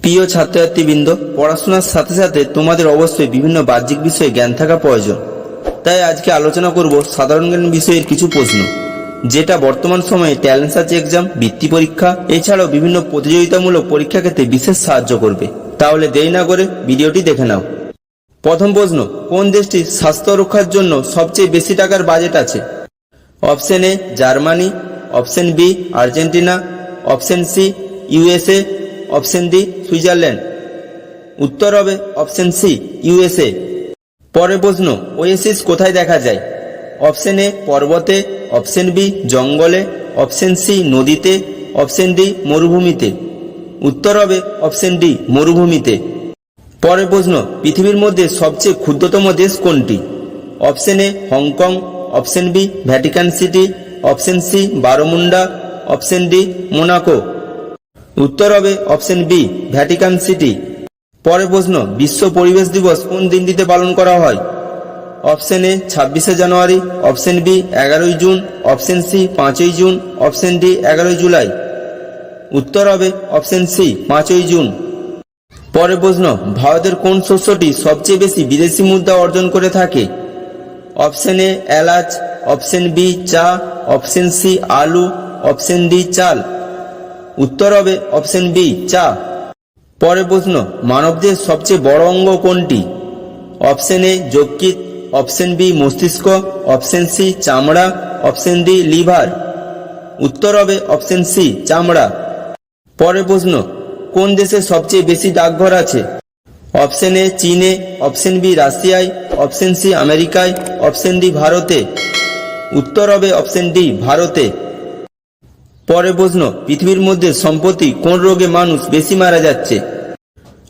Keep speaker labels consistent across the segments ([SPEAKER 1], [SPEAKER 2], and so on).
[SPEAKER 1] প্রিয় ছাত্রছাত্রীবৃন্দ, পড়াশোনার সাথে সাথে তোমাদের অবশ্যই বিভিন্ন বাহ্যিক বিষয়ে জ্ঞান থাকা প্রয়োজন। তাই আজকে আলোচনা করব সাধারণ জ্ঞান বিষয়ের কিছু প্রশ্ন, যেটা বর্তমান সময়ে ট্যালেন্ট সার্চ এক্সাম, বৃত্তি পরীক্ষা এছাড়াও বিভিন্ন প্রতিযোগিতামূলক পরীক্ষা ক্ষেত্রে বিশেষ সাহায্য করবে। তাহলে দেরি না করে ভিডিওটি দেখে নাও। প্রথম প্রশ্ন, কোন দেশটির স্বাস্থ্য রক্ষার জন্য সবচেয়ে বেশি টাকার বাজেট আছে? Option A Germany, option B Argentina, option C USA, option D Switzerland. উত্তর হবে অপশন সি ইউএসএ। পরের প্রশ্ন, ওয়েসিস কোথায় দেখা যায়? অপশন এ পর্বতে, অপশন বি জঙ্গলে, অপশন সি নদীতে, অপশন ডি মরুভূমিতে। উত্তর হবে অপশন ডি মরুভূমিতে। পরের প্রশ্ন, পৃথিবীর মধ্যে সবচেয়ে ক্ষুদ্রতম দেশ কোনটি? Option A Hong Kong, option B Vatican City, option C Bermuda, option D Monaco. উত্তর হবে অপশন বি ভ্যাটিকান সিটি। পরের প্রশ্ন, বিশ্ব পরিবেশ দিবস কোন দিনটিতে পালন করা হয়? অপশন এ 26শে জানুয়ারি, অপশন বি 11ই জুন, অপশন সি 5ই জুন, অপশন ডি 11ই জুলাই। উত্তর হবে অপশন সি 5ই জুন। পরের প্রশ্ন, ভারতের কোন শস্যটি সবচেয়ে বেশি বিদেশি মুদ্রা অর্জন করে থাকে? অপশন এ এলাচ, অপশন বি চা, অপশন সি আলু, অপশন ডি চাল। উত্তর হবে অপশন বি চা। পরের প্রশ্ন, মানবদেহের সবচেয়ে বড় অঙ্গ কোনটি? অপশন এ যকৃৎ, অপশন বি মস্তিষ্ক, অপশন সি চামড়া, অপশন ডি লিভার। উত্তর হবে অপশন সি চামড়া। পরের প্রশ্ন, কোন দেশে সবচেয়ে বেশি ডাকঘর আছে? অপশন এ চীনে, অপশন বি রাশিয়ায়, অপশন সি আমেরিকায়, অপশন ডি ভারতে। উত্তর হবে অপশন ডি ভারতে। পরের প্রশ্ন, পৃথিবীর মধ্যে সম্প্রতি কোন রোগে মানুষ বেশি মারা যাচ্ছে?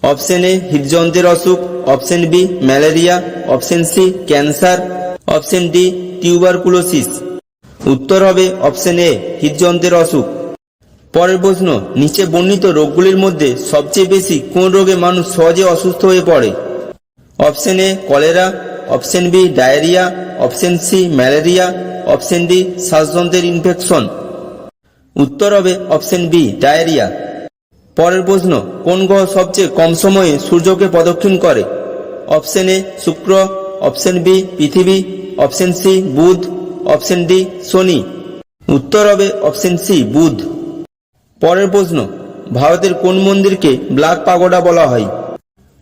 [SPEAKER 1] অপশন এ হৃদযন্ত্রের অসুখ, option B malaria, option C cancer, option D tuberculosis. উত্তর হবে অপশন এ হৃদযন্ত্রের অসুখ। পরের প্রশ্ন, নিচে বর্ণিত রোগগুলির মধ্যে সবচেয়ে বেশি কোন রোগে মানুষ সহজে অসুস্থ হয়ে পড়ে? Option A cholera, option B diarrhoea, option C malaria, option D শ্বাসযন্ত্রের ইনফেকশন। উত্তর হবে অপশন বি ডায়রিয়া। পরের প্রশ্ন, কোন গ্রহ সবচেয়ে কম সময়ে সূর্যকে প্রদক্ষিণ করে? অপশন এ শুক্র, অপশন বি পৃথিবী, অপশন সি বুধ, অপশন ডি শনি। উত্তর হবে অপশন সি বুধ। পরের প্রশ্ন, ভারতের কোন মন্দিরকে ব্ল্যাক পাগোডা বলা হয়?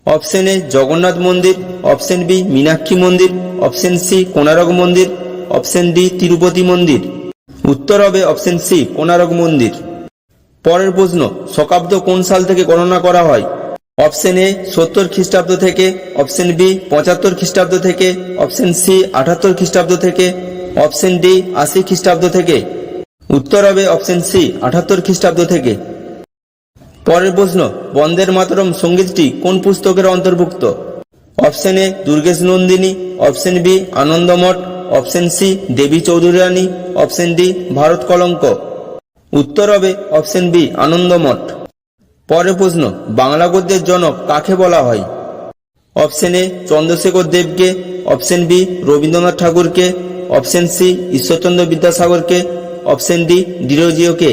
[SPEAKER 1] অপশন এ জগন্নাথ মন্দির, অপশন বি মীনাক্ষী মন্দির, অপশন সি কোণারক মন্দির, অপশন ডি তিরুপতি মন্দির। উত্তর হবে অপশন সি কোণারক মন্দির। পরের প্রশ্ন, শকাব্দ কোন সাল থেকে গণনা করা হয়? অপশন এ 70 খ্রিস্টাব্দ থেকে, অপশন বি 75 খ্রিস্টাব্দ থেকে, অপশন সি 78 খ্রিস্টাব্দ থেকে, অপশন ডি 80 খ্রিস্টাব্দ থেকে। উত্তর হবে অপশন সি 78 খ্রিস্টাব্দ থেকে। পরের প্রশ্ন, বন্দের মাতরম সঙ্গীতটি কোন পুস্তকের অন্তর্ভুক্ত? Option A Durgesh Nandini, option B Anandamath, option C Debi Chaudhuri Rani, option D Bharat Kalanka. উত্তর হবে অপশন বি আনন্দমঠ। পরের প্রশ্ন, বাংলা গদ্যের জনক কাকে বলা হয়? অপশন এ চন্দ্রশেখর দেবকে, অপশন বি রবীন্দ্রনাথ ঠাকুরকে, অপশন সি ঈশ্বরচন্দ্র বিদ্যাসাগরকে, অপশন ডি ডিরোজিওকে।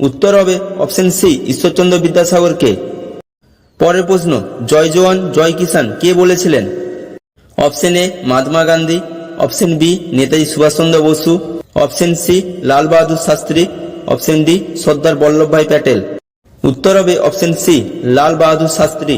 [SPEAKER 1] উত্তর হবে অপশন সি ঈশ্বরচন্দ্র বিদ্যাসাগরকে। পরের প্রশ্ন, জয় জওয়ান জয় কিষান কে বলেছিলেন? Option A Mahatma Gandhi, option B Netaji Subhashchandra Bose, option C Lal Bahadur Shastri, option D Sardar Vallabhbhai Patel. উত্তর হবে অপশন সি লাল বাহাদুর শাস্ত্রী।